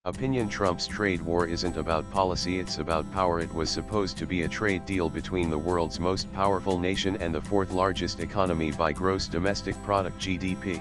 Opinion: Trump's trade war isn't about policy, it's about power. It was supposed to be a trade deal between the world's most powerful nation and the fourth largest economy by gross domestic product (GDP).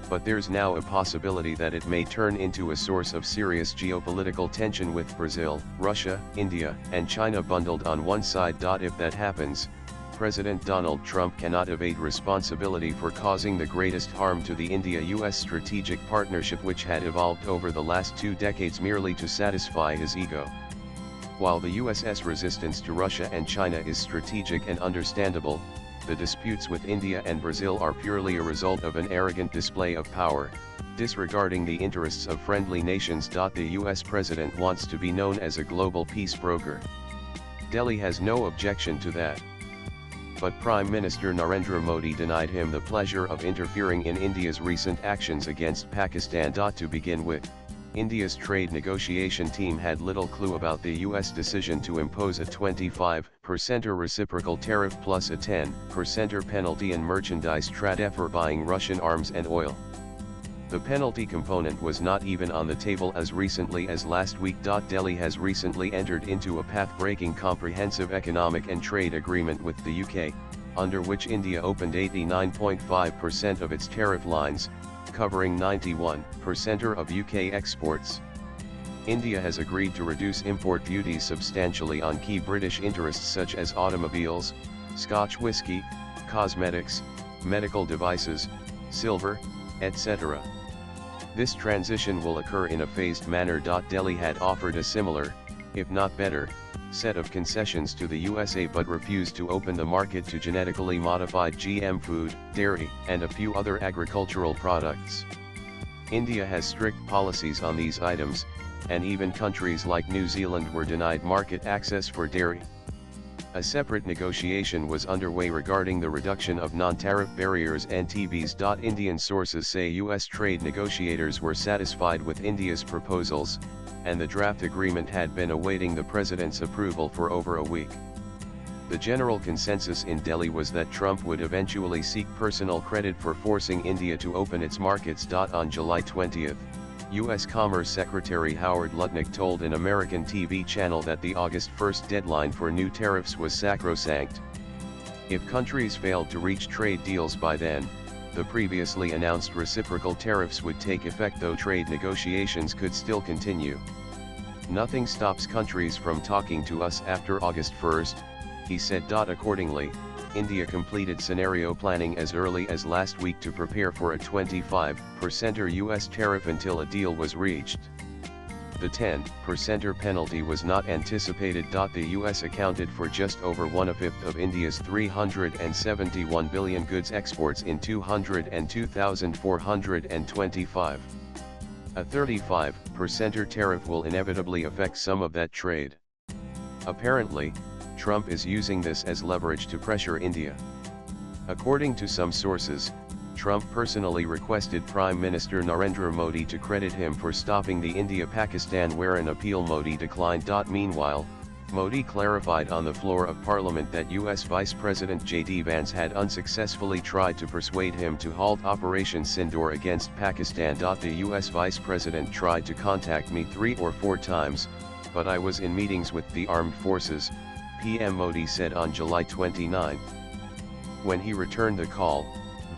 But there's now a possibility that it may turn into a source of serious geopolitical tension with Brazil, Russia, India, and China bundled on one side. If that happens, President Donald Trump cannot evade responsibility for causing the greatest harm to the India-US strategic partnership, which had evolved over the last 2 decades merely to satisfy his ego. While the US's resistance to Russia and China is strategic and understandable, the disputes with India and Brazil are purely a result of an arrogant display of power, disregarding the interests of friendly nations. The US president wants to be known as a global peace broker. Delhi has no objection to that. But Prime Minister Narendra Modi denied him the pleasure of interfering in India's recent actions against Pakistan. To begin with, India's trade negotiation team had little clue about the US decision to impose a 25% reciprocal tariff plus a 10% penalty on merchandise trade for buying Russian arms and oil. The penalty component was not even on the table as recently as last week. Delhi has recently entered into a path-breaking comprehensive economic and trade agreement with the UK, under which India opened 89.5% of its tariff lines, covering 91% of UK exports. India has agreed to reduce import duties substantially on key British interests such as automobiles, Scotch whisky, cosmetics, medical devices, silver, etc. This transition will occur in a phased manner. Delhi had offered a similar, if not better, set of concessions to the USA but refused to open the market to genetically modified GM food, dairy, and a few other agricultural products. India has strict policies on these items, and even countries like New Zealand were denied market access for dairy. A separate negotiation was underway regarding the reduction of non-tariff barriers and TBs. Indian sources say US trade negotiators were satisfied with India's proposals, and the draft agreement had been awaiting the president's approval for over a week. The general consensus in Delhi was that Trump would eventually seek personal credit for forcing India to open its markets. On July 20, U.S. Commerce Secretary Howard Lutnick told an American TV channel that the August 1 deadline for new tariffs was sacrosanct. If countries failed to reach trade deals by then, the previously announced reciprocal tariffs would take effect, though trade negotiations could still continue. Nothing stops countries from talking to us after August 1, he said. Accordingly, India completed scenario planning as early as last week to prepare for a 25% US tariff until a deal was reached. The 10% penalty was not anticipated. The US accounted for just over 1/5 of India's 371 billion goods exports in 202,425. A 35% tariff will inevitably affect some of that trade. Apparently, Trump is using this as leverage to pressure India. According to some sources, Trump personally requested Prime Minister Narendra Modi to credit him for stopping the India-Pakistan war. An appeal Modi declined. Meanwhile, Modi clarified on the floor of Parliament that US Vice President J.D. Vance had unsuccessfully tried to persuade him to halt Operation Sindoor against Pakistan. The US Vice President tried to contact me 3 or 4 times, but I was in meetings with the armed forces, PM Modi said on July 29. When he returned the call,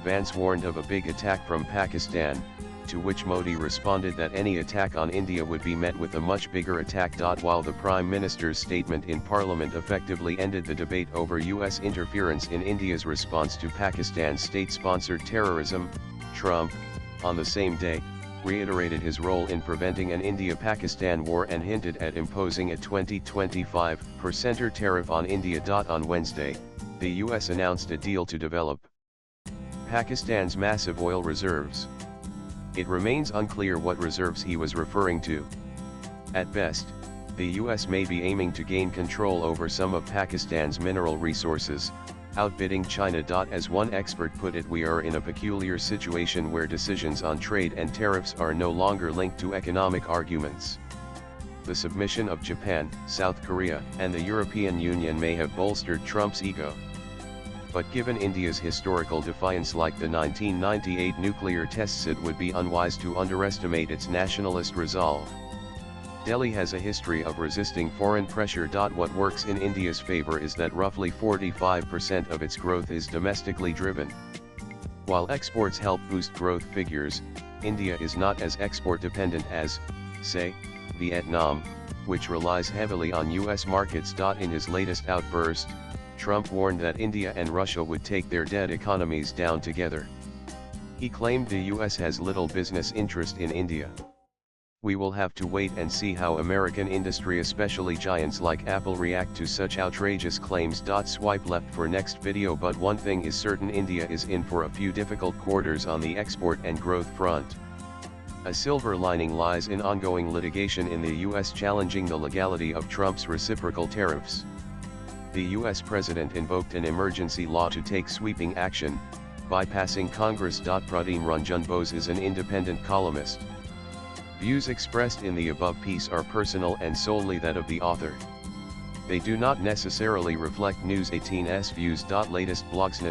Vance warned of a big attack from Pakistan, to which Modi responded that any attack on India would be met with a much bigger attack. While the Prime Minister's statement in Parliament effectively ended the debate over US interference in India's response to Pakistan's state-sponsored terrorism, Trump, on the same day, reiterated his role in preventing an India-Pakistan war and hinted at imposing a 25% tariff on India. On Wednesday, the US announced a deal to develop Pakistan's massive oil reserves. It remains unclear what reserves he was referring to. At best, the US may be aiming to gain control over some of Pakistan's mineral resources, outbidding China. As one expert put it, we are in a peculiar situation where decisions on trade and tariffs are no longer linked to economic arguments. The submission of Japan, South Korea, and the European Union may have bolstered Trump's ego. But given India's historical defiance like the 1998 nuclear tests, it would be unwise to underestimate its nationalist resolve. Delhi has a history of resisting foreign pressure. What works in India's favor is that roughly 45% of its growth is domestically driven. While exports help boost growth figures, India is not as export dependent as, say, Vietnam, which relies heavily on US markets. In his latest outburst, Trump warned that India and Russia would take their dead economies down together. He claimed the US has little business interest in India. We will have to wait and see how American industry, especially giants like Apple, react to such outrageous claims. Swipe left for next video. But one thing is certain, India is in for a few difficult quarters on the export and growth front. A silver lining lies in ongoing litigation in the US challenging the legality of Trump's reciprocal tariffs. The US president invoked an emergency law to take sweeping action, bypassing Congress. Pradeep Ranjan Bose is an independent columnist. Views expressed in the above piece are personal and solely that of the author. They do not necessarily reflect News 18's views. Latest blogs.